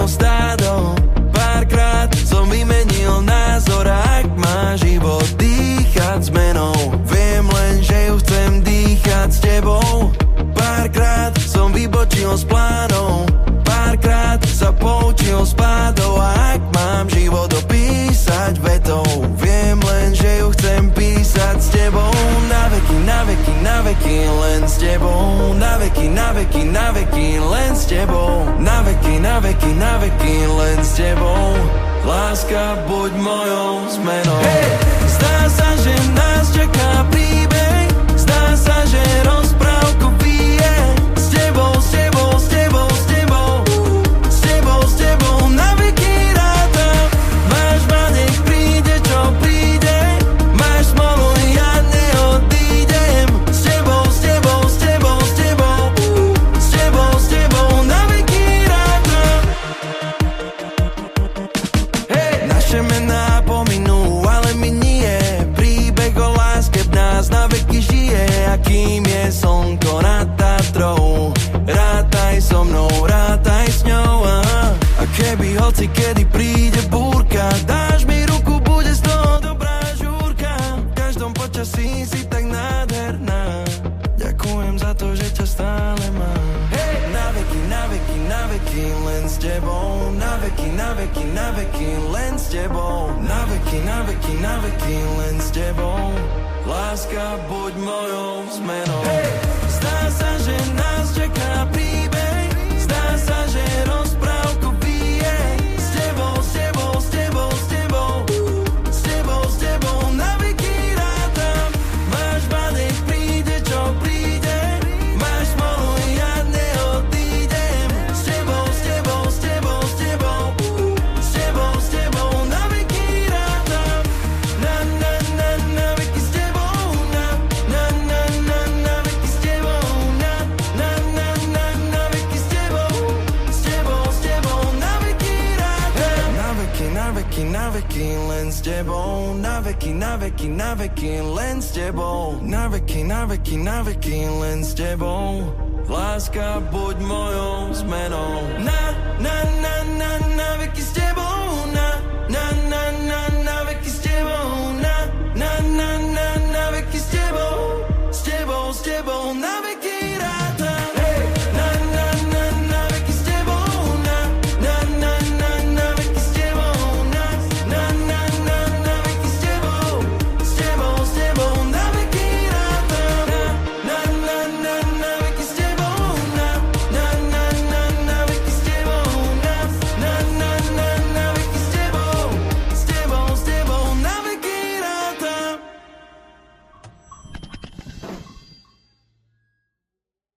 ako stádo. Párkrát som vymenil názor, ak má život dýchať zmenou. Viem len, že ju chcem dýchať s tebou. Párkrát som vybočil z plánov, párkrát sa poučil z pádov. A ak mám život opísať vetou, viem len, že ju chcem písať s tebou. Na veky, na veky, na veky, len s tebou. Na veky, na veky, na veky, len s tebou. Na veky, na veky, na veky, len s tebou. Láska, buď mojou zmenou. Hey! Zdá sa, že nás čaká príbeh, zdá sa, že rozprávku bije. S tebou, s tebou, s tebou, s tebou, s tebou, s tebou, na veky rátam. Máš ma, nech príde, čo príde. Máš smolu, ja neodídem. S tebou, s tebou, s tebou, s tebou, s tebou, s tebou, na veky rátam. Hej! Naše mená pominú, ale my nie. Príbeh o láske v nás na veky žije. A kým je slnko nad Tatrou, rátaj so mnou, rátaj s ňou. A keby hoci kedy príde búrka, dáš mi ruku, bude z toho dobrá žúrka. V každom počasí si tak nádherná, ďakujem za to, že ťa stále mám. Hey! Na veky, na veky, na veky, len s tebou. Na veky, na veky, na veky, len s tebou. Na veky, na veky, na veky, len s tebou. Láska, buď mojou zmenou. Hey! Zdá sa, že nás čaká príbeh, zdá sa, že rozprávku bije. S tebou, s tebou, s tebou, s tebou, s tebou, s tebou, na veky rátam. Máš ma, nech príde, čo príde. Máš smolu, ja neodídem. S tebou, s tebou, s tebou, s tebou, s tebou, s tebou, na veky rátam. Na, na, na, na veky s tebou. Na, na, na, na, na veky s tebou. Na, na, na, na, na veky s tebou. S tebou, s tebou, na veky rátam. Na veky, na veky, na veky, len s tebou. Na veky, na veky, na veky, len s tebou. Na veky, na veky, na veky, len s tebou. Láska, buď mojou zmenou. Na, na, na